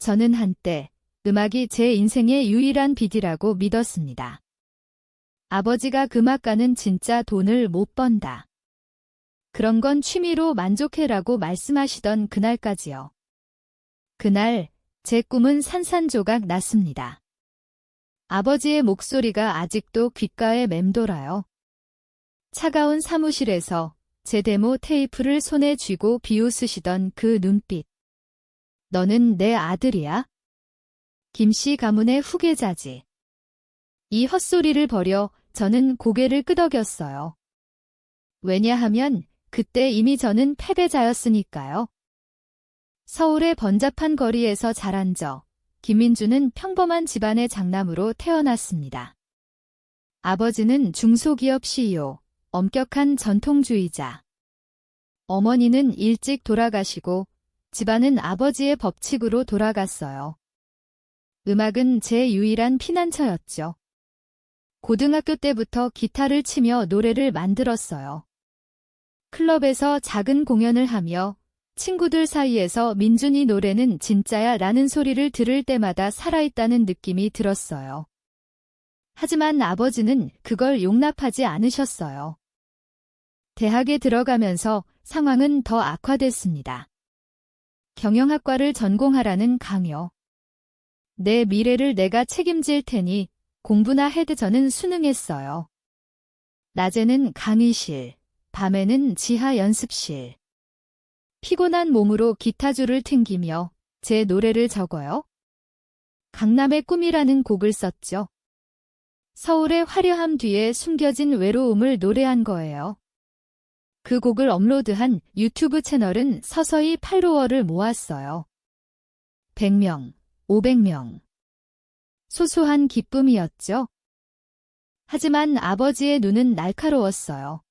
저는 한때 음악이 제 인생의 유일한 빛이라고 믿었습니다. 아버지가 음악가는 진짜 돈을 못 번다. 그런 건 취미로 만족해라고 말씀하시던 그날까지요. 그날 제 꿈은 산산조각 났습니다. 아버지의 목소리가 아직도 귓가에 맴돌아요. 차가운 사무실에서 제 데모 테이프를 손에 쥐고 비웃으시던 그 눈빛. 너는 내 아들이야? 김씨 가문의 후계자지. 이 헛소리를 버려 저는 고개를 끄덕였어요. 왜냐하면 그때 이미 저는 패배자였으니까요. 서울의 번잡한 거리에서 자란 김민주는 평범한 집안의 장남으로 태어났습니다. 아버지는 중소기업 CEO, 엄격한 전통주의자. 어머니는 일찍 돌아가시고 집안은 아버지의 법칙으로 돌아갔어요. 음악은 제 유일한 피난처였죠. 고등학교 때부터 기타를 치며 노래를 만들었어요. 클럽에서 작은 공연을 하며 친구들 사이에서 민준이 노래는 진짜야 라는 소리를 들을 때마다 살아있다는 느낌이 들었어요. 하지만 아버지는 그걸 용납하지 않으셨어요. 대학에 들어가면서 상황은 더 악화됐습니다. 경영학과를 전공하라는 강요. 내 미래를 내가 책임질 테니 공부나 해도 저는 순응했어요. 낮에는 강의실, 밤에는 지하 연습실. 피곤한 몸으로 기타줄을 튕기며 제 노래를 적어요. 강남의 꿈이라는 곡을 썼죠. 서울의 화려함 뒤에 숨겨진 외로움을 노래한 거예요. 그 곡을 업로드한 유튜브 채널은 서서히 팔로워를 모았어요. 100명, 500명. 소소한 기쁨이었죠. 하지만 아버지의 눈은 날카로웠어요.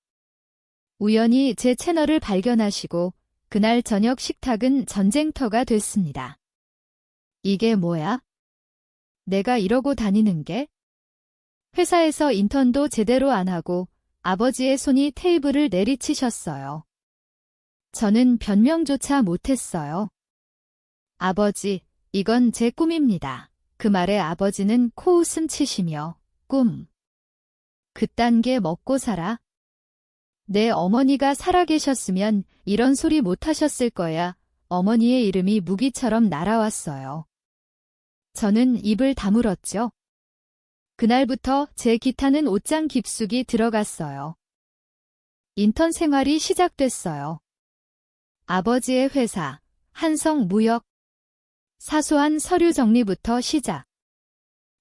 우연히 제 채널을 발견하시고 그날 저녁 식탁은 전쟁터가 됐습니다. 이게 뭐야? 내가 이러고 다니는 게? 회사에서 인턴도 제대로 안 하고 아버지의 손이 테이블을 내리치셨어요. 저는 변명조차 못했어요. 아버지, 이건 제 꿈입니다. 그 말에 아버지는 코웃음 치시며 꿈. 그딴 게 먹고 살아? 내 어머니가 살아계셨으면 이런 소리 못하셨을 거야. 어머니의 이름이 무기처럼 날아왔어요. 저는 입을 다물었죠. 그날부터 제 기타는 옷장 깊숙이 들어갔어요. 인턴 생활이 시작됐어요. 아버지의 회사, 한성무역. 사소한 서류 정리부터 시작.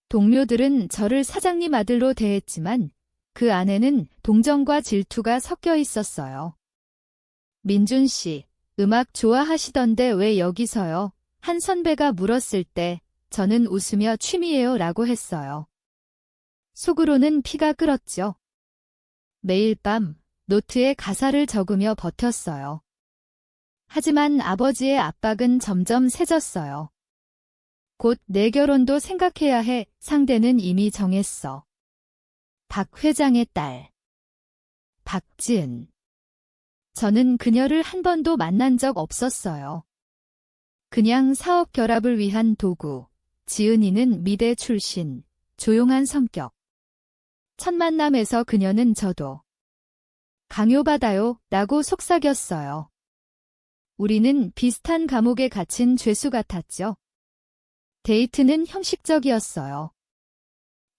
동료들은 저를 사장님 아들로 대했지만 그 안에는 동정과 질투가 섞여 있었어요. 민준 씨, 음악 좋아하시던데 왜 여기서요? 한 선배가 물었을 때 저는 웃으며 취미예요 라고 했어요. 속으로는 피가 끓었죠. 매일 밤 노트에 가사를 적으며 버텼어요. 하지만 아버지의 압박은 점점 세졌어요. 곧 내 결혼도 생각해야 해. 상대는 이미 정했어. 박 회장의 딸. 박지은. 저는 그녀를 한 번도 만난 적 없었어요. 그냥 사업 결합을 위한 도구. 지은이는 미대 출신, 조용한 성격. 첫 만남에서 그녀는 저도 강요받아요 라고 속삭였어요. 우리는 비슷한 감옥에 갇힌 죄수 같았죠. 데이트는 형식적이었어요.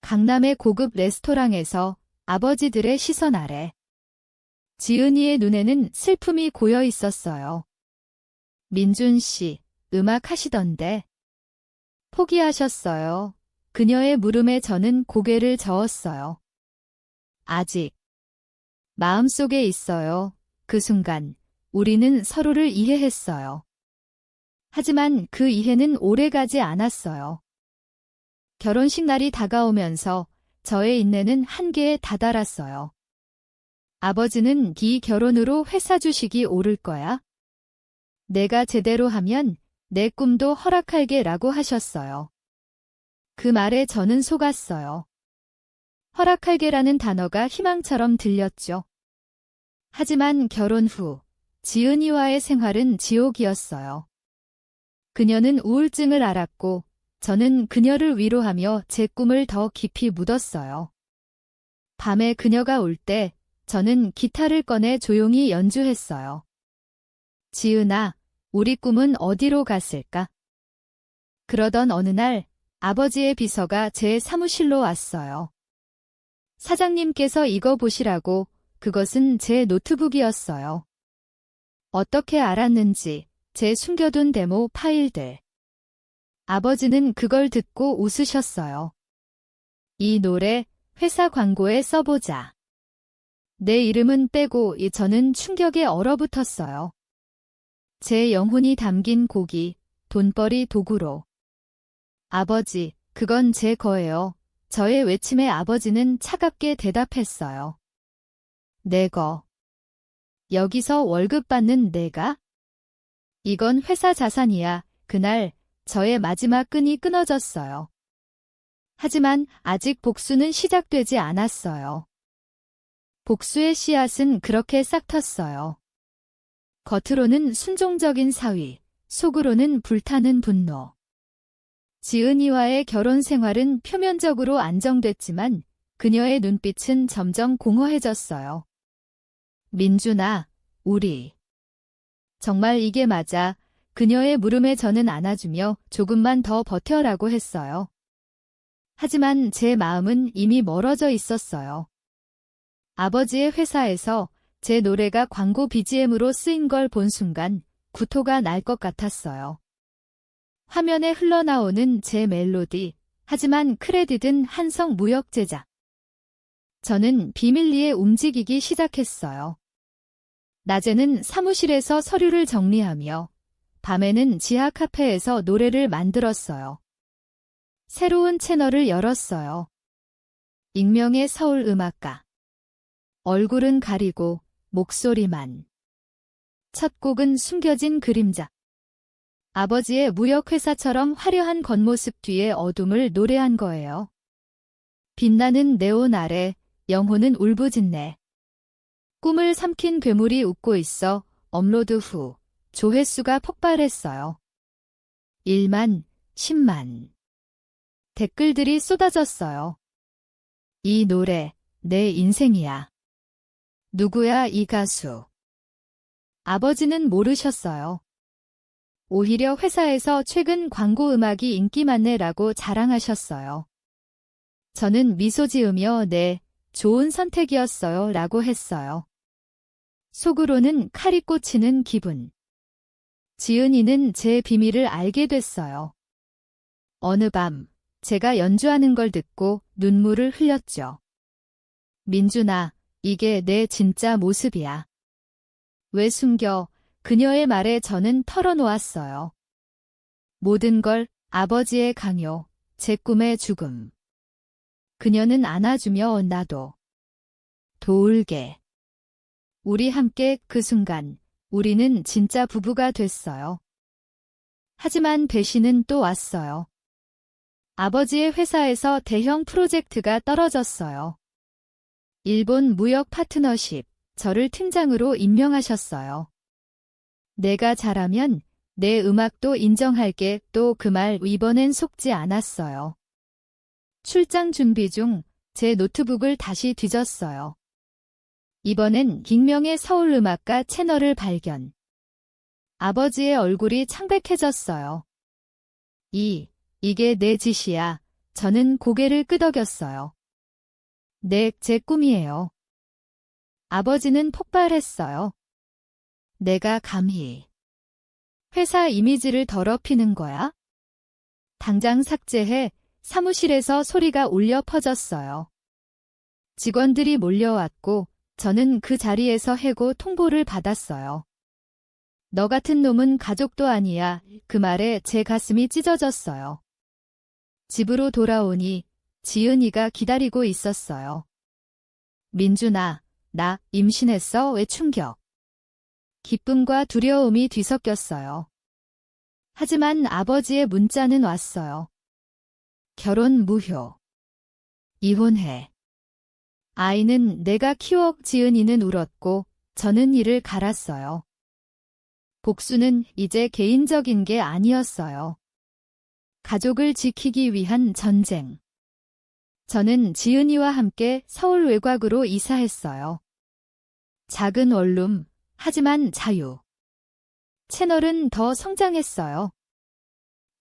강남의 고급 레스토랑에서 아버지들의 시선 아래. 지은이의 눈에는 슬픔이 고여 있었어요. 민준 씨, 음악 하시던데. 포기하셨어요. 그녀의 물음에 저는 고개를 저었어요. 아직. 마음속에 있어요. 그 순간 우리는 서로를 이해했어요. 하지만 그 이해는 오래가지 않았어요. 결혼식 날이 다가오면서 저의 인내는 한계에 다다랐어요. 아버지는 네 결혼으로 회사 주식이 오를 거야. 내가 제대로 하면 내 꿈도 허락할게 라고 하셨어요. 그 말에 저는 속았어요. 허락할게라는 단어가 희망처럼 들렸죠. 하지만 결혼 후 지은이와의 생활은 지옥이었어요. 그녀는 우울증을 앓았고 저는 그녀를 위로하며 제 꿈을 더 깊이 묻었어요. 밤에 그녀가 올 때 저는 기타를 꺼내 조용히 연주했어요. 지은아, 우리 꿈은 어디로 갔을까? 그러던 어느 날 아버지의 비서가 제 사무실로 왔어요. 사장님께서 이거 보시라고. 그것은 제 노트북이었어요. 어떻게 알았는지 제 숨겨둔 데모 파일들. 아버지는 그걸 듣고 웃으셨어요. 이 노래 회사 광고에 써보자. 내 이름은 빼고 저는 충격에 얼어붙었어요. 제 영혼이 담긴 곡이 돈벌이 도구로. 아버지, 그건 제 거예요. 저의 외침에 아버지는 차갑게 대답했어요. 내 거. 여기서 월급 받는 내가? 이건 회사 자산이야. 그날 저의 마지막 끈이 끊어졌어요. 하지만 아직 복수는 시작되지 않았어요. 복수의 씨앗은 그렇게 싹 텄어요. 겉으로는 순종적인 사위, 속으로는 불타는 분노. 지은이와의 결혼 생활은 표면적으로 안정됐지만 그녀의 눈빛은 점점 공허해졌어요. 민준아, 우리. 정말 이게 맞아. 그녀의 물음에 저는 안아주며 조금만 더 버텨라고 했어요. 하지만 제 마음은 이미 멀어져 있었어요. 아버지의 회사에서 제 노래가 광고 BGM으로 쓰인 걸 본 순간 구토가 날 것 같았어요. 화면에 흘러나오는 제 멜로디, 하지만 크레딧은 한성 무역 제작. 저는 비밀리에 움직이기 시작했어요. 낮에는 사무실에서 서류를 정리하며 밤에는 지하 카페에서 노래를 만들었어요. 새로운 채널을 열었어요. 익명의 서울 음악가. 얼굴은 가리고 목소리만. 첫 곡은 숨겨진 그림자. 아버지의 무역회사처럼 화려한 겉모습 뒤에 어둠을 노래한 거예요. 빛나는 네온 아래 영혼은 울부짖네. 꿈을 삼킨 괴물이 웃고 있어. 업로드 후 조회수가 폭발했어요. 1만, 10만. 댓글들이 쏟아졌어요. 이 노래, 내 인생이야. 누구야 이 가수? 아버지는 모르셨어요. 오히려 회사에서 최근 광고 음악이 인기 많네라고 자랑하셨어요. 저는 미소 지으며 네, 좋은 선택이었어요 라고 했어요. 속으로는 칼이 꽂히는 기분. 지은이는 제 비밀을 알게 됐어요. 어느 밤, 제가 연주하는 걸 듣고 눈물을 흘렸죠. 민준아, 이게 내 진짜 모습이야. 왜 숨겨? 그녀의 말에 저는 털어놓았어요. 모든 걸, 아버지의 강요, 제 꿈의 죽음. 그녀는 안아주며 나도. 도울게. 우리 함께 그 순간, 우리는 진짜 부부가 됐어요. 하지만 배신은 또 왔어요. 아버지의 회사에서 대형 프로젝트가 떨어졌어요. 일본 무역 파트너십, 저를 팀장으로 임명하셨어요. 내가 잘하면 내 음악도 인정할게. 또 그 말 이번엔 속지 않았어요. 출장 준비 중 제 노트북을 다시 뒤졌어요. 이번엔 익명의 서울음악가 채널을 발견. 아버지의 얼굴이 창백해졌어요. 이게 내 짓이야. 저는 고개를 끄덕였어요. 네, 제 꿈이에요. 아버지는 폭발했어요. 내가 감히 회사 이미지를 더럽히는 거야? 당장 삭제해. 사무실에서 소리가 울려 퍼졌어요. 직원들이 몰려왔고 저는 그 자리에서 해고 통보를 받았어요. 너 같은 놈은 가족도 아니야. 그 말에 제 가슴이 찢어졌어요. 집으로 돌아오니 지은이가 기다리고 있었어요. 민준아, 나 임신했어. 왜 충격? 기쁨과 두려움이 뒤섞였어요. 하지만 아버지의 문자는 왔어요. 결혼 무효. 이혼해. 아이는 내가 키워. 지은이는 울었고 저는 이를 갈았어요. 복수는 이제 개인적인 게 아니었어요. 가족을 지키기 위한 전쟁. 저는 지은이와 함께 서울 외곽으로 이사했어요. 작은 원룸, 하지만 자유. 채널은 더 성장했어요.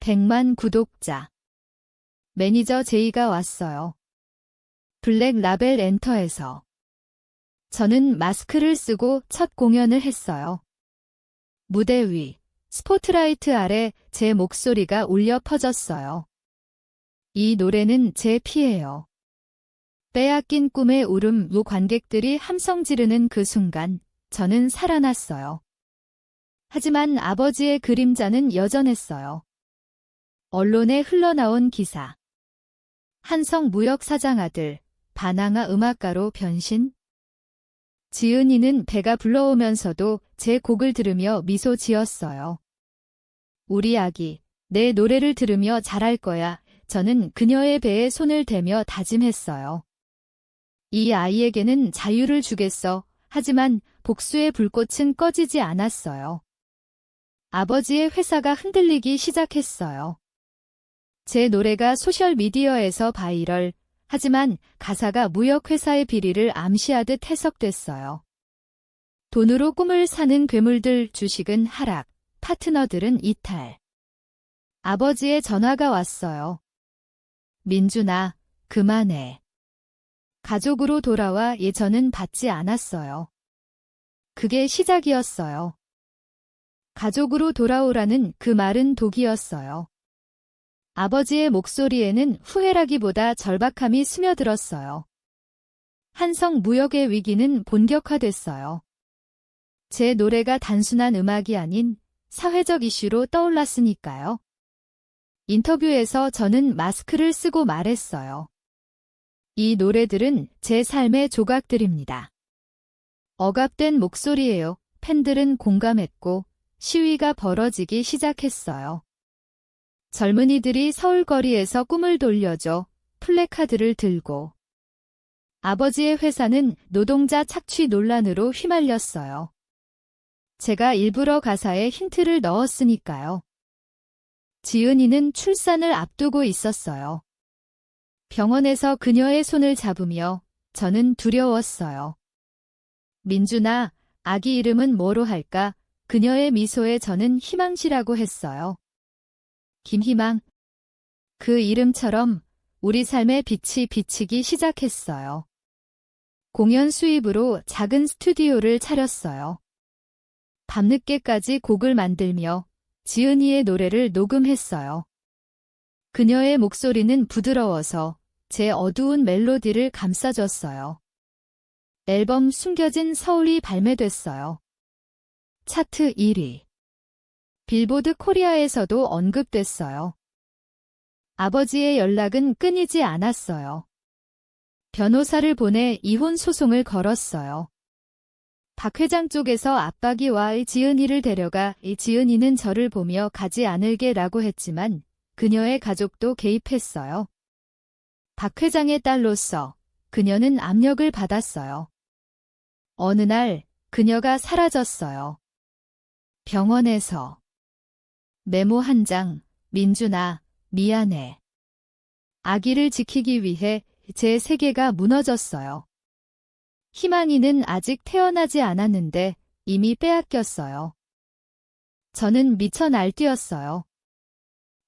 100만 구독자. 매니저 제이가 왔어요. 블랙 라벨 엔터에서. 저는 마스크를 쓰고 첫 공연을 했어요. 무대 위, 스포트라이트 아래 제 목소리가 울려 퍼졌어요. 이 노래는 제 피예요. 빼앗긴 꿈의 울음로 관객들이 함성 지르는 그 순간 저는 살아났어요. 하지만 아버지의 그림자는 여전했어요. 언론에 흘러나온 기사. 한성 무역사장 아들, 반항아 음악가로 변신? 지은이는 배가 불러오면서도 제 곡을 들으며 미소 지었어요. 우리 아기, 내 노래를 들으며 자랄 거야. 저는 그녀의 배에 손을 대며 다짐했어요. 이 아이에게는 자유를 주겠어. 하지만 복수의 불꽃은 꺼지지 않았어요. 아버지의 회사가 흔들리기 시작했어요. 제 노래가 소셜미디어에서 바이럴, 하지만 가사가 무역회사의 비리를 암시하듯 해석됐어요. 돈으로 꿈을 사는 괴물들, 주식은 하락, 파트너들은 이탈. 아버지의 전화가 왔어요. 민준아, 그만해. 가족으로 돌아와. 저는 받지 않았어요. 그게 시작이었어요. 가족으로 돌아오라는 그 말은 독이었어요. 아버지의 목소리에는 후회라기보다 절박함이 스며들었어요. 한성 무역의 위기는 본격화됐어요. 제 노래가 단순한 음악이 아닌 사회적 이슈로 떠올랐으니까요. 인터뷰에서 저는 마스크를 쓰고 말했어요. 이 노래들은 제 삶의 조각들입니다. 억압된 목소리예요. 팬들은 공감했고 시위가 벌어지기 시작했어요. 젊은이들이 서울 거리에서 꿈을 돌려줘 플래카드를 들고. 아버지의 회사는 노동자 착취 논란으로 휘말렸어요. 제가 일부러 가사에 힌트를 넣었으니까요. 지은이는 출산을 앞두고 있었어요. 병원에서 그녀의 손을 잡으며 저는 두려웠어요. 민준아, 아기 이름은 뭐로 할까? 그녀의 미소에 저는 희망시라고 했어요. 김희망. 그 이름처럼 우리 삶의 빛이 비치기 시작했어요. 공연 수입으로 작은 스튜디오를 차렸어요. 밤늦게까지 곡을 만들며 지은이의 노래를 녹음했어요. 그녀의 목소리는 부드러워서 제 어두운 멜로디를 감싸줬어요. 앨범 숨겨진 서울이 발매됐어요. 차트 1위. 빌보드 코리아에서도 언급됐어요. 아버지의 연락은 끊이지 않았어요. 변호사를 보내 이혼 소송을 걸었어요. 박 회장 쪽에서 압박이 와 지은이를 데려가 지은이는 저를 보며 가지 않을게라고 했지만 그녀의 가족도 개입했어요. 박 회장의 딸로서 그녀는 압력을 받았어요. 어느 날 그녀가 사라졌어요. 병원에서. 메모 한 장, 민준아, 미안해. 아기를 지키기 위해 제 세계가 무너졌어요. 희망이는 아직 태어나지 않았는데 이미 빼앗겼어요. 저는 미쳐 날뛰었어요.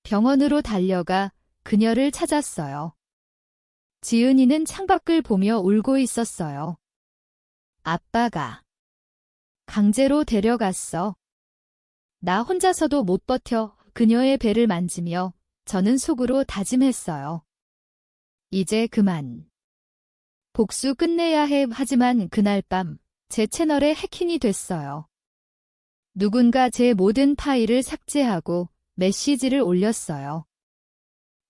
병원으로 달려가 그녀를 찾았어요. 지은이는 창밖을 보며 울고 있었어요. 아빠가 강제로 데려갔어. 나 혼자서도 못 버텨. 그녀의 배를 만지며 저는 속으로 다짐했어요. 이제 그만. 복수 끝내야 해. 하지만 그날 밤 제 채널에 해킹이 됐어요. 누군가 제 모든 파일을 삭제하고 메시지를 올렸어요.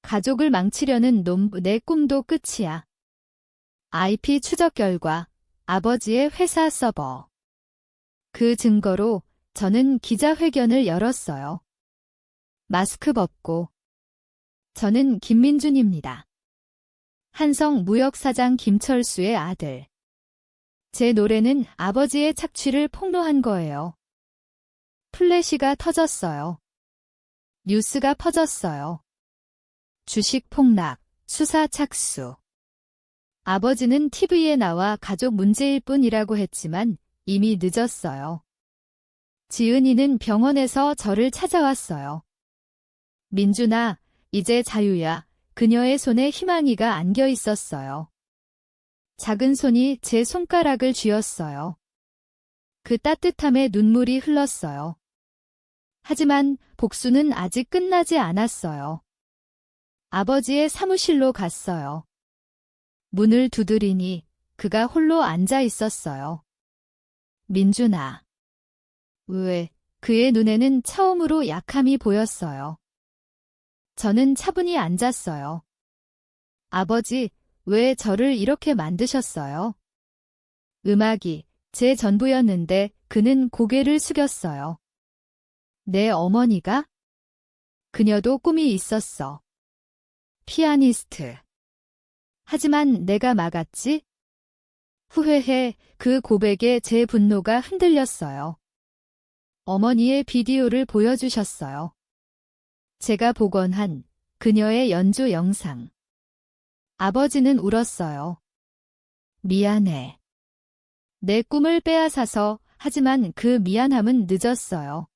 가족을 망치려는 놈, 내 꿈도 끝이야. IP 추적 결과 아버지의 회사 서버. 그 증거로 저는 기자회견을 열었어요. 마스크 벗고. 저는 김민준입니다. 한성 무역사장 김철수의 아들. 제 노래는 아버지의 착취를 폭로한 거예요. 플래시가 터졌어요. 뉴스가 퍼졌어요. 주식 폭락, 수사 착수. 아버지는 TV에 나와 가족 문제일 뿐이라고 했지만 이미 늦었어요. 지은이는 병원에서 저를 찾아왔어요. 민준아, 이제 자유야. 그녀의 손에 희망이가 안겨 있었어요. 작은 손이 제 손가락을 쥐었어요. 그 따뜻함에 눈물이 흘렀어요. 하지만 복수는 아직 끝나지 않았어요. 아버지의 사무실로 갔어요. 문을 두드리니 그가 홀로 앉아 있었어요. 민준아. 왜? 그의 눈에는 처음으로 약함이 보였어요. 저는 차분히 앉았어요. 아버지, 왜 저를 이렇게 만드셨어요? 음악이 제 전부였는데 그는 고개를 숙였어요. 내 어머니가? 그녀도 꿈이 있었어. 피아니스트. 하지만 내가 막았지? 후회해. 그 고백에 제 분노가 흔들렸어요. 어머니의 비디오를 보여주셨어요. 제가 복원한 그녀의 연주 영상. 아버지는 울었어요. 미안해. 내 꿈을 빼앗아서. 하지만 그 미안함은 늦었어요.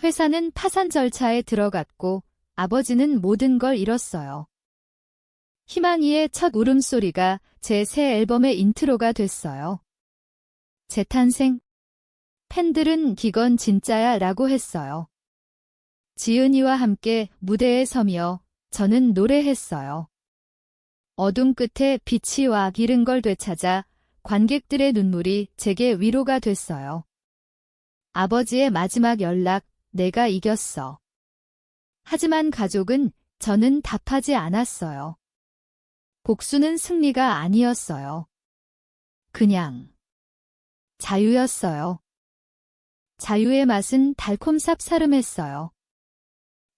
회사는 파산 절차에 들어갔고 아버지는 모든 걸 잃었어요. 희망이의 첫 울음소리가 제 새 앨범의 인트로가 됐어요. 재탄생. 팬들은 기건 진짜야 라고 했어요. 지은이와 함께 무대에 서며 저는 노래했어요. 어둠 끝에 빛이 와 잃은 걸 되찾아 관객들의 눈물이 제게 위로가 됐어요. 아버지의 마지막 연락, 내가 이겼어. 하지만 가족은 저는 답하지 않았어요. 복수는 승리가 아니었어요. 그냥 자유였어요. 자유의 맛은 달콤 쌉싸름했어요.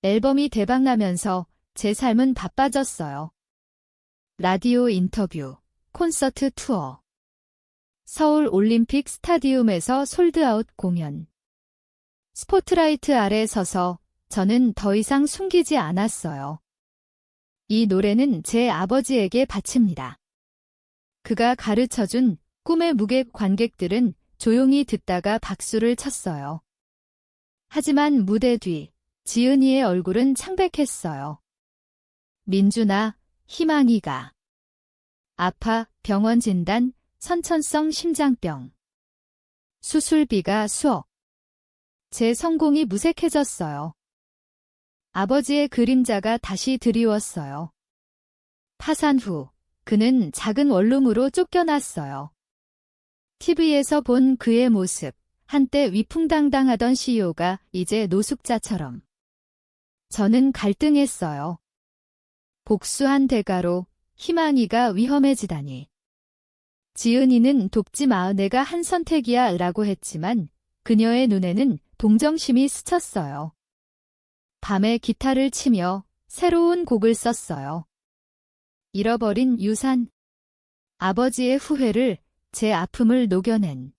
앨범이 대박나면서 제 삶은 바빠졌어요. 라디오 인터뷰, 콘서트 투어, 서울 올림픽 스타디움에서 솔드아웃 공연. 스포트라이트 아래 서서 저는 더 이상 숨기지 않았어요. 이 노래는 제 아버지에게 바칩니다. 그가 가르쳐준 꿈의 무게. 관객들은 조용히 듣다가 박수를 쳤어요. 하지만 무대 뒤 지은이의 얼굴은 창백했어요. 민준아, 희망이가 아파. 병원 진단, 선천성 심장병. 수술비가 수억. 제 성공이 무색해졌어요. 아버지의 그림자가 다시 드리웠어요. 파산 후 그는 작은 원룸으로 쫓겨났어요. TV에서 본 그의 모습, 한때 위풍당당하던 CEO가 이제 노숙자처럼. 저는 갈등했어요. 복수한 대가로 희망이가 위험해지다니. 지은이는 돕지 마. 내가 한 선택이야 라고 했지만 그녀의 눈에는 동정심이 스쳤어요. 밤에 기타를 치며 새로운 곡을 썼어요. 잃어버린 유산. 아버지의 후회를, 제 아픔을 녹여낸.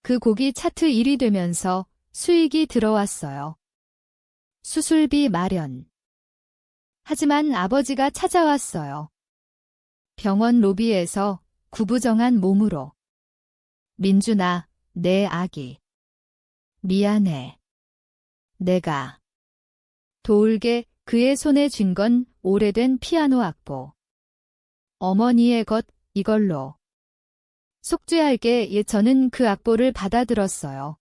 그 곡이 차트 1위 되면서 수익이 들어왔어요. 수술비 마련. 하지만 아버지가 찾아왔어요. 병원 로비에서 구부정한 몸으로. 민준아, 내 아기. 미안해. 내가 도울게. 그의 손에 쥔 건 오래된 피아노 악보. 어머니의 것, 이걸로. 속죄할게. 저는 그 악보를 받아들었어요.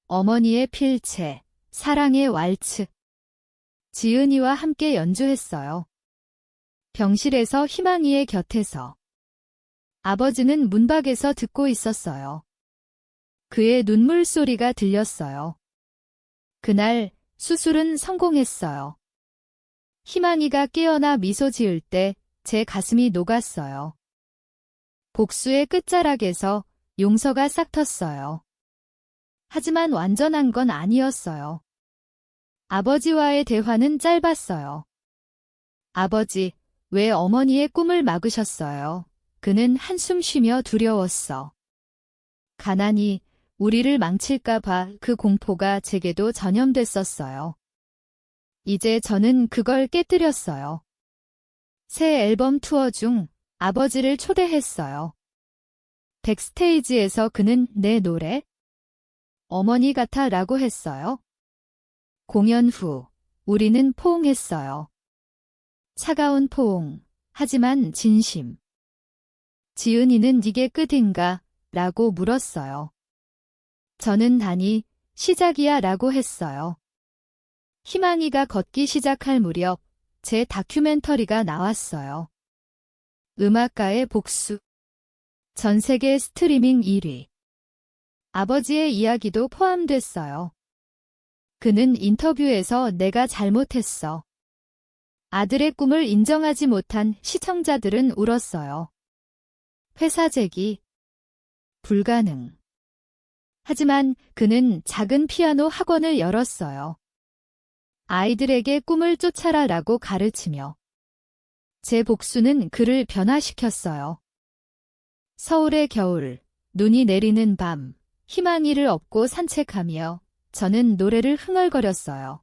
어머니의 필체, 사랑의 왈츠. 지은이와 함께 연주했어요. 병실에서 희망이의 곁에서. 아버지는 문밖에서 듣고 있었어요. 그의 눈물 소리가 들렸어요. 그날 수술은 성공했어요. 희망이가 깨어나 미소 지을 때 제 가슴이 녹았어요. 복수의 끝자락에서 용서가 싹텄어요. 하지만 완전한 건 아니었어요. 아버지와의 대화는 짧았어요. 아버지, 왜 어머니의 꿈을 막으셨어요? 그는 한숨 쉬며 두려웠어. 가난이, 우리를 망칠까봐 그 공포가 제게도 전염됐었어요. 이제 저는 그걸 깨뜨렸어요. 새 앨범 투어 중 아버지를 초대했어요. 백스테이지에서 그는 내 노래? 어머니 같아 라고 했어요. 공연 후 우리는 포옹했어요. 차가운 포옹, 하지만 진심. 지은이는 이게 끝인가? 라고 물었어요. 저는 단히 시작이야 라고 했어요. 희망이가 걷기 시작할 무렵 제 다큐멘터리가 나왔어요. 음악가의 복수. 전 세계 스트리밍 1위. 아버지의 이야기도 포함됐어요. 그는 인터뷰에서 내가 잘못했어. 아들의 꿈을 인정하지 못한 시청자들은 울었어요. 회사 재기. 불가능. 하지만 그는 작은 피아노 학원을 열었어요. 아이들에게 꿈을 쫓아라라고 가르치며. 제 복수는 그를 변화시켰어요. 서울의 겨울, 눈이 내리는 밤, 희망이를 업고 산책하며 저는 노래를 흥얼거렸어요.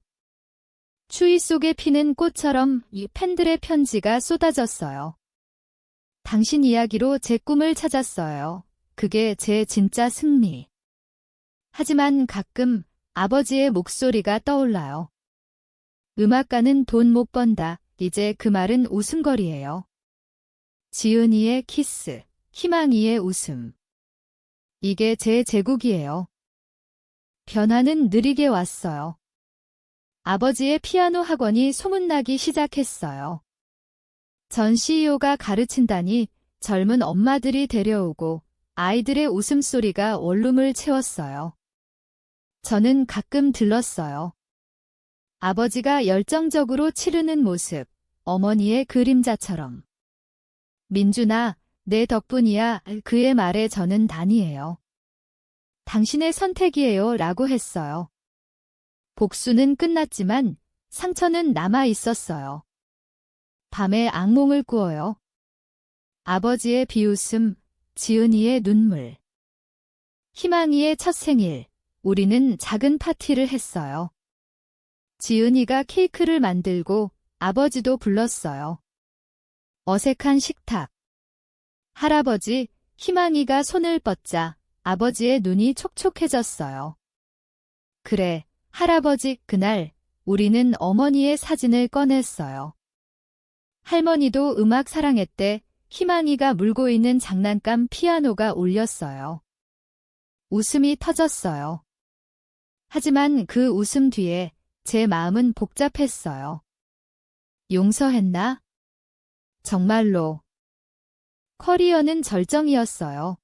추위 속에 피는 꽃처럼 이 팬들의 편지가 쏟아졌어요. 당신 이야기로 제 꿈을 찾았어요. 그게 제 진짜 승리. 하지만 가끔 아버지의 목소리가 떠올라요. 음악가는 돈 못 번다. 이제 그 말은 웃음거리예요. 지은이의 키스, 희망이의 웃음. 이게 제 제국이에요. 변화는 느리게 왔어요. 아버지의 피아노 학원이 소문나기 시작했어요. 전 CEO가 가르친다니 젊은 엄마들이 데려오고 아이들의 웃음소리가 원룸을 채웠어요. 저는 가끔 들렀어요. 아버지가 열정적으로 치르는 모습, 어머니의 그림자처럼. 민준아, 내 덕분이야. 그의 말에 저는 단이에요. 당신의 선택이에요. 라고 했어요. 복수는 끝났지만 상처는 남아 있었어요. 밤에 악몽을 꾸어요. 아버지의 비웃음, 지은이의 눈물. 희망이의 첫 생일, 우리는 작은 파티를 했어요. 지은이가 케이크를 만들고 아버지도 불렀어요. 어색한 식탁. 할아버지, 희망이가 손을 뻗자 아버지의 눈이 촉촉해졌어요. 그래, 할아버지, 그날 우리는 어머니의 사진을 꺼냈어요. 할머니도 음악 사랑했대. 희망이가 물고 있는 장난감 피아노가 울렸어요. 웃음이 터졌어요. 하지만 그 웃음 뒤에 제 마음은 복잡했어요. 용서했나? 정말로. 커리어는 절정이었어요.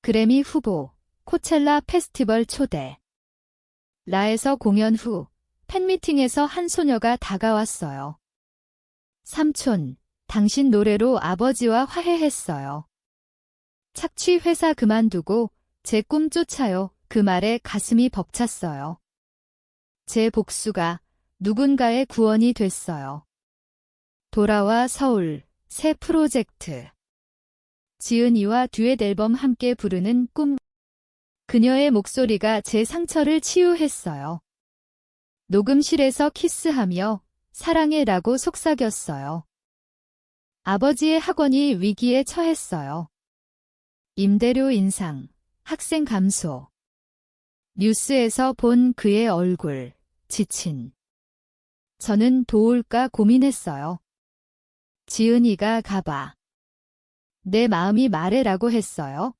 그래미 후보, 코첼라 페스티벌 초대. 라에서 공연 후 팬미팅에서 한 소녀가 다가왔어요. 삼촌, 당신 노래로 아버지와 화해했어요. 착취 회사 그만두고 제 꿈 쫓아요. 그 말에 가슴이 벅찼어요. 제 복수가 누군가의 구원이 됐어요. 돌아와 서울, 새 프로젝트. 지은이와 듀엣 앨범 함께 부르는 꿈. 그녀의 목소리가 제 상처를 치유했어요. 녹음실에서 키스하며 사랑해라고 속삭였어요. 아버지의 학원이 위기에 처했어요. 임대료 인상, 학생 감소. 뉴스에서 본 그의 얼굴, 지친. 저는 도울까 고민했어요. 지은이가 가봐. 내 마음이 말해라고 했어요.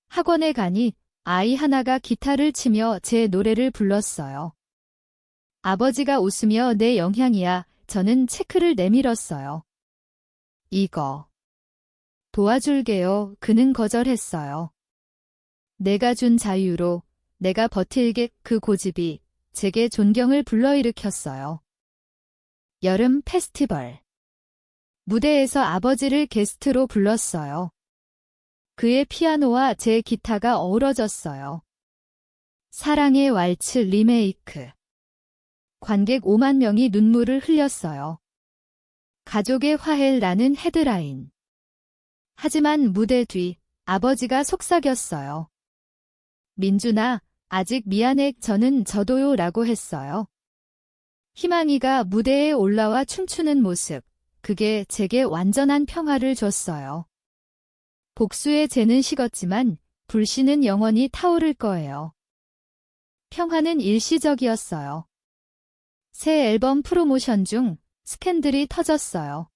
학원에 가니 아이 하나가 기타를 치며 제 노래를 불렀어요. 아버지가 웃으며 내 영향이야. 저는 체크를 내밀었어요. 이거. 도와줄게요. 그는 거절했어요. 내가 준 자유로 내가 버틸게. 그 고집이 제게 존경을 불러일으켰어요. 여름 페스티벌. 무대에서 아버지를 게스트로 불렀어요. 그의 피아노와 제 기타가 어우러졌어요. 사랑의 왈츠 리메이크. 관객 5만 명이 눈물을 흘렸어요. 가족의 화해라는 헤드라인. 하지만 무대 뒤 아버지가 속삭였어요. 민준아, 아직 미안해. 저도요. 라고 했어요. 희망이가 무대에 올라와 춤추는 모습. 그게 제게 완전한 평화를 줬어요. 복수의 죄는 식었지만 불씨는 영원히 타오를 거예요. 평화는 일시적이었어요. 새 앨범 프로모션 중 스캔들이 터졌어요.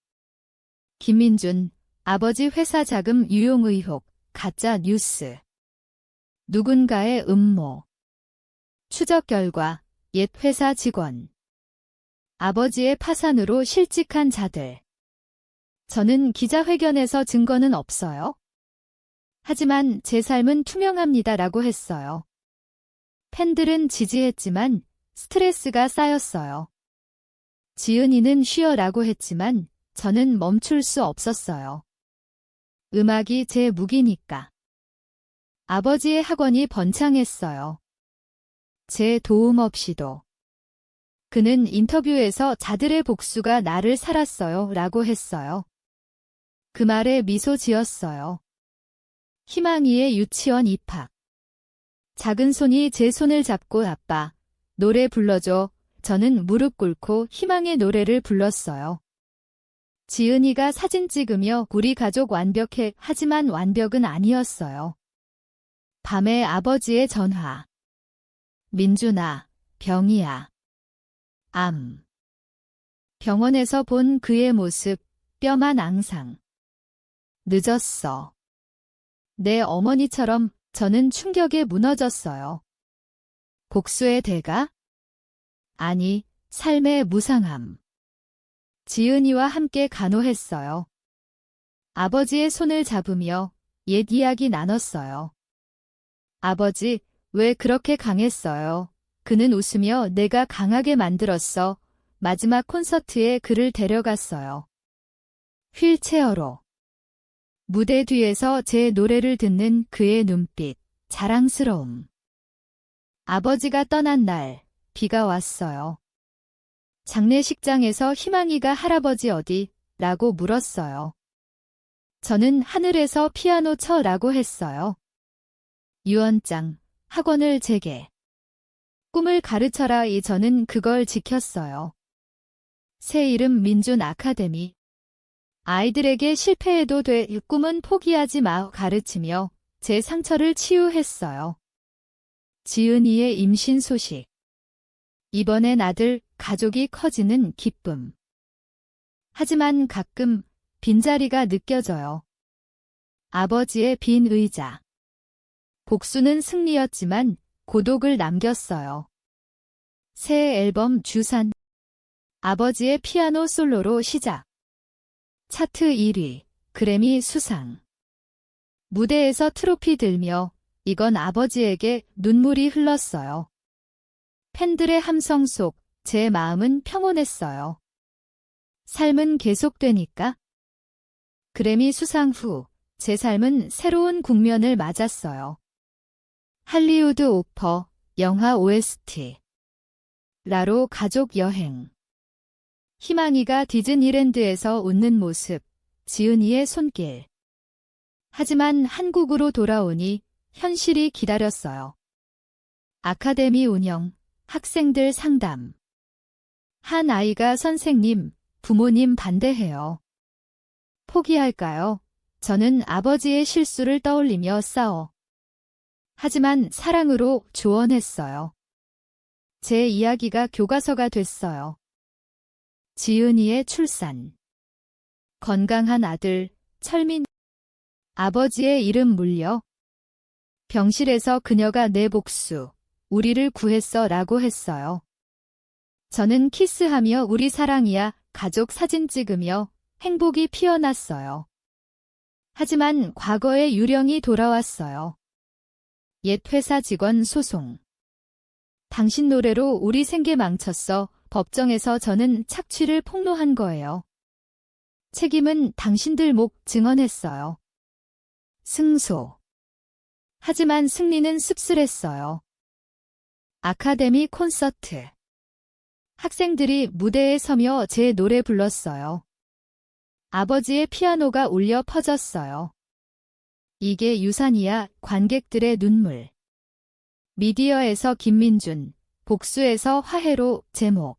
김민준, 아버지 회사 자금 유용 의혹, 가짜 뉴스. 누군가의 음모. 추적 결과, 옛 회사 직원. 아버지의 파산으로 실직한 자들. 저는 기자회견에서 증거는 없어요. 하지만 제 삶은 투명합니다라고 했어요. 팬들은 지지했지만 스트레스가 쌓였어요. 지은이는 쉬어라고 했지만 저는 멈출 수 없었어요. 음악이 제 무기니까. 아버지의 학원이 번창했어요. 제 도움 없이도. 그는 인터뷰에서 자들의 복수가 나를 살았어요 라고 했어요. 그 말에 미소 지었어요. 희망이의 유치원 입학. 작은 손이 제 손을 잡고 아빠, 노래 불러줘. 저는 무릎 꿇고 희망의 노래를 불렀어요. 지은이가 사진 찍으며 우리 가족 완벽해. 하지만 완벽은 아니었어요. 밤에 아버지의 전화. 민준아, 병이야. 암. 병원에서 본 그의 모습, 뼈만 앙상. 늦었어. 내 어머니처럼 저는 충격에 무너졌어요. 복수의 대가? 아니, 삶의 무상함. 지은이와 함께 간호했어요. 아버지의 손을 잡으며 옛 이야기 나눴어요. 아버지, 왜 그렇게 강했어요? 그는 웃으며 내가 강하게 만들었어. 마지막 콘서트에 그를 데려갔어요. 휠체어로. 무대 뒤에서 제 노래를 듣는 그의 눈빛, 자랑스러움. 아버지가 떠난 날, 비가 왔어요. 장례식장에서 희망이가 할아버지 어디? 라고 물었어요. 저는 하늘에서 피아노 쳐 라고 했어요. 유언장, 학원을 재개. 꿈을 가르쳐라. 저는 그걸 지켰어요. 새 이름 민준 아카데미. 아이들에게 실패해도 돼. 꿈은 포기하지 마. 가르치며 제 상처를 치유했어요. 지은이의 임신 소식. 이번엔 아들, 가족이 커지는 기쁨. 하지만 가끔 빈자리가 느껴져요. 아버지의 빈 의자. 복수는 승리였지만 고독을 남겼어요. 새 앨범 주산. 아버지의 피아노 솔로로 시작. 차트 1위, 그래미 수상. 무대에서 트로피 들며 이건 아버지에게 눈물이 흘렀어요. 팬들의 함성 속 제 마음은 평온했어요. 삶은 계속되니까. 그래미 수상 후 제 삶은 새로운 국면을 맞았어요. 할리우드 오퍼, 영화 OST. 라로 가족 여행. 희망이가 디즈니랜드에서 웃는 모습, 지은이의 손길. 하지만 한국으로 돌아오니 현실이 기다렸어요. 아카데미 운영, 학생들 상담. 한 아이가 선생님, 부모님 반대해요. 포기할까요? 저는 아버지의 실수를 떠올리며 싸워. 하지만 사랑으로 조언했어요. 제 이야기가 교과서가 됐어요. 지은이의 출산. 건강한 아들, 철민. 아버지의 이름 물려. 병실에서 그녀가 내 복수, 우리를 구했어 라고 했어요. 저는 키스하며 우리 사랑이야, 가족 사진 찍으며 행복이 피어났어요. 하지만 과거의 유령이 돌아왔어요. 옛 회사 직원 소송. 당신 노래로 우리 생계 망쳤어. 법정에서 저는 착취를 폭로한 거예요. 책임은 당신들 목 증언했어요. 승소. 하지만 승리는 씁쓸했어요. 아카데미 콘서트. 학생들이 무대에 서며 제 노래 불렀어요. 아버지의 피아노가 울려 퍼졌어요. 이게 유산이야. 관객들의 눈물. 미디어에서 김민준, 복수에서 화해로 제목.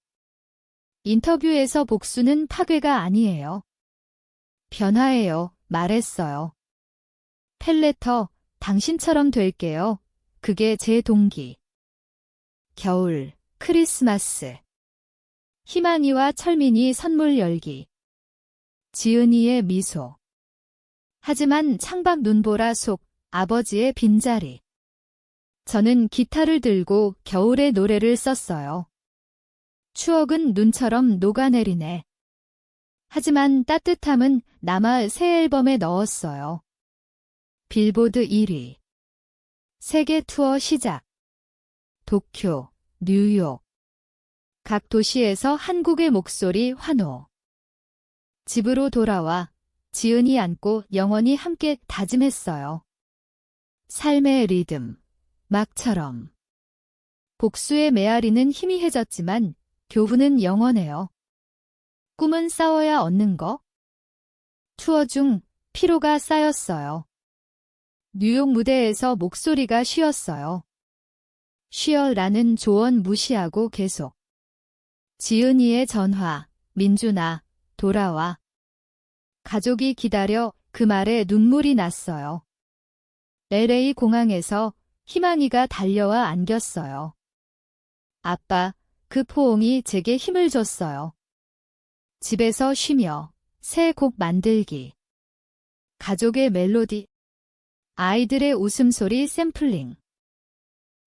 인터뷰에서 복수는 파괴가 아니에요. 변화예요. 말했어요. 펠레터, 당신처럼 될게요. 그게 제 동기. 겨울, 크리스마스. 희망이와 철민이 선물 열기. 지은이의 미소. 하지만 창밖 눈보라 속 아버지의 빈자리. 저는 기타를 들고 겨울의 노래를 썼어요. 추억은 눈처럼 녹아내리네. 하지만 따뜻함은 남아 새 앨범에 넣었어요. 빌보드 1위. 세계 투어 시작. 도쿄, 뉴욕. 각 도시에서 한국의 목소리 환호. 집으로 돌아와 지은이 안고 영원히 함께 다짐했어요. 삶의 리듬, 막처럼. 복수의 메아리는 희미해졌지만 교훈은 영원해요. 꿈은 싸워야 얻는 거? 투어 중 피로가 쌓였어요. 뉴욕 무대에서 목소리가 쉬었어요. 쉬어라는 조언 무시하고 계속. 지은이의 전화, 민준아, 돌아와. 가족이 기다려 그 말에 눈물이 났어요. LA 공항에서 희망이가 달려와 안겼어요. 아빠, 그 포옹이 제게 힘을 줬어요. 집에서 쉬며 새 곡 만들기. 가족의 멜로디. 아이들의 웃음소리 샘플링.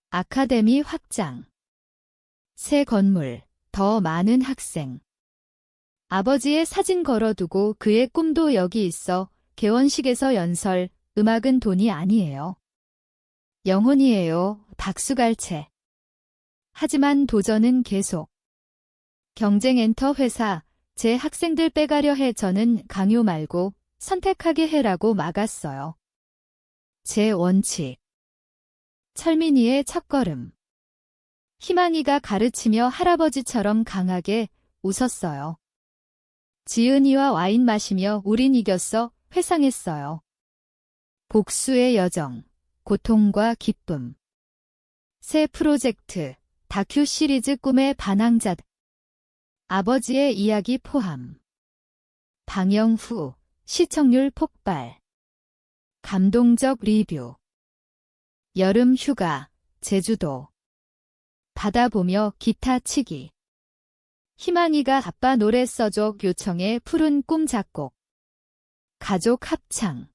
아카데미 확장. 새 건물, 더 많은 학생. 아버지의 사진 걸어두고 그의 꿈도 여기 있어. 개원식에서 연설, 음악은 돈이 아니에요. 영혼이에요. 박수갈채. 하지만 도전은 계속. 경쟁 엔터 회사, 제 학생들 빼가려 해. 저는 강요 말고 선택하게 해라고 막았어요. 제 원칙. 철민이의 첫걸음. 희망이가 가르치며 할아버지처럼 강하게 웃었어요. 지은이와 와인 마시며 우린 이겼어. 회상했어요. 복수의 여정, 고통과 기쁨. 새 프로젝트, 다큐 시리즈 꿈의 반항자. 아버지의 이야기 포함. 방영 후 시청률 폭발. 감동적 리뷰. 여름 휴가, 제주도. 바다 보며 기타 치기. 희망이가 아빠 노래 써줘. 요청의 푸른 꿈 작곡. 가족 합창.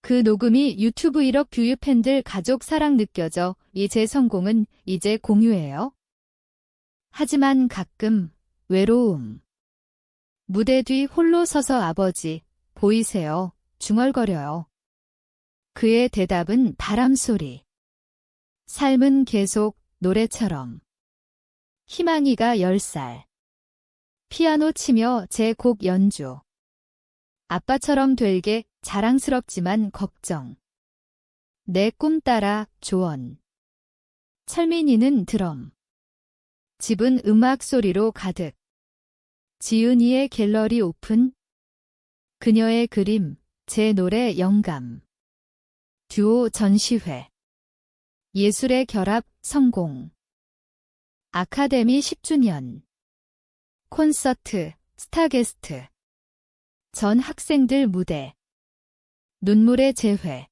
그 녹음이 유튜브 1억 뷰. 팬들 가족 사랑 느껴져. 제 성공은 이제 공유예요. 하지만 가끔 외로움. 무대 뒤 홀로 서서 아버지, 보이세요? 중얼거려요. 그의 대답은 바람소리. 삶은 계속 노래처럼. 희망이가 10살. 피아노 치며 제 곡 연주. 아빠처럼 되게 자랑스럽지만 걱정. 내 꿈 따라 조언. 철민이는 드럼. 집은 음악 소리로 가득. 지은이의 갤러리 오픈. 그녀의 그림, 제 노래 영감. 듀오 전시회. 예술의 결합 성공. 아카데미 10주년. 콘서트, 스타게스트. 전 학생들 무대. 눈물의 재회.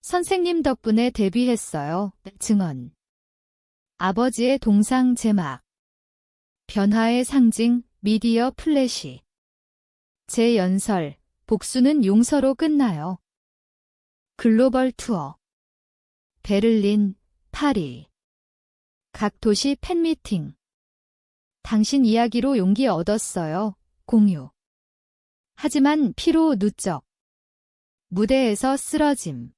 선생님 덕분에 데뷔했어요. 증언. 아버지의 동상 제막. 변화의 상징, 미디어 플래시. 제 연설, 복수는 용서로 끝나요. 글로벌 투어. 베를린, 파리. 각 도시 팬미팅. 당신 이야기로 용기 얻었어요. 공유. 하지만 피로 누적. 무대에서 쓰러짐.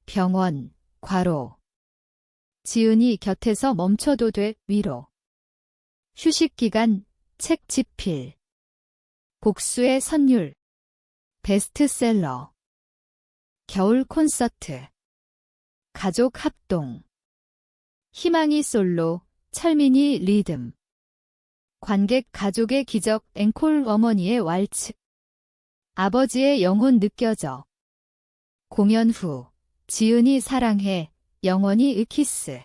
병원, 과로. 지은이 곁에서 멈춰도 돼. 위로. 휴식 기간, 책 집필. 복수의 선율. 베스트셀러. 겨울 콘서트. 가족 합동. 희망이 솔로, 철민이 리듬. 관객 가족의 기적, 앵콜 어머니의 왈츠. 아버지의 영혼 느껴져. 공연 후, 지은이 사랑해, 영원히 으키스.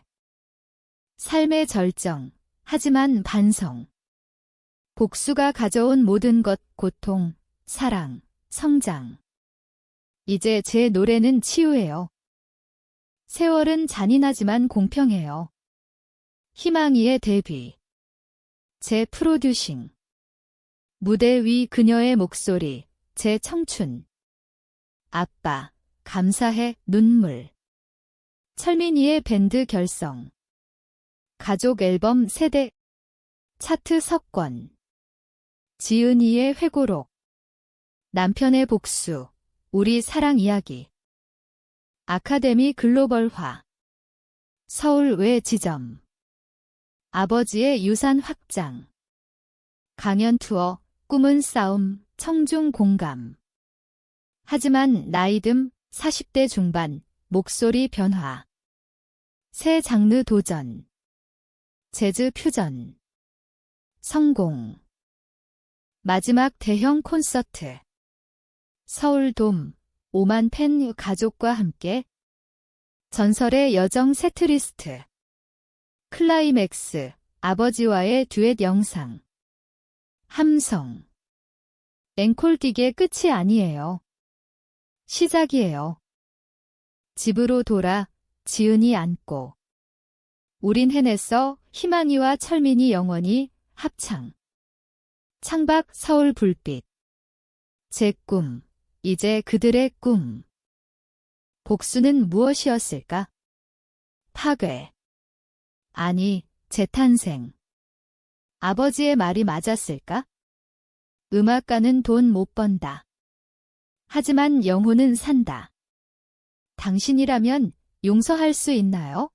삶의 절정, 하지만 반성. 복수가 가져온 모든 것, 고통, 사랑, 성장. 이제 제 노래는 치유해요. 세월은 잔인하지만 공평해요. 희망이의 데뷔. 제 프로듀싱. 무대 위 그녀의 목소리, 제 청춘. 아빠, 감사해, 눈물. 철민이의 밴드 결성. 가족 앨범 세대. 차트 석권. 지은이의 회고록. 남편의 복수. 우리 사랑 이야기. 아카데미 글로벌화. 서울 외 지점. 아버지의 유산 확장. 강연 투어, 꿈은 싸움, 청중 공감. 하지만 나이듦, 40대 중반, 목소리 변화. 새 장르 도전. 재즈 퓨전. 성공. 마지막 대형 콘서트. 서울돔, 5만 팬 가족과 함께. 전설의 여정 세트리스트. 클라이맥스, 아버지와의 듀엣 영상. 함성. 앵콜 기계 끝이 아니에요. 시작이에요. 집으로 돌아, 지은이 안고. 우린 해냈어, 희망이와 철민이 영원히 합창. 창밖 서울 불빛. 제 꿈, 이제 그들의 꿈. 복수는 무엇이었을까? 파괴. 아니, 재탄생. 아버지의 말이 맞았을까? 음악가는 돈 못 번다. 하지만 영혼은 산다. 당신이라면 용서할 수 있나요?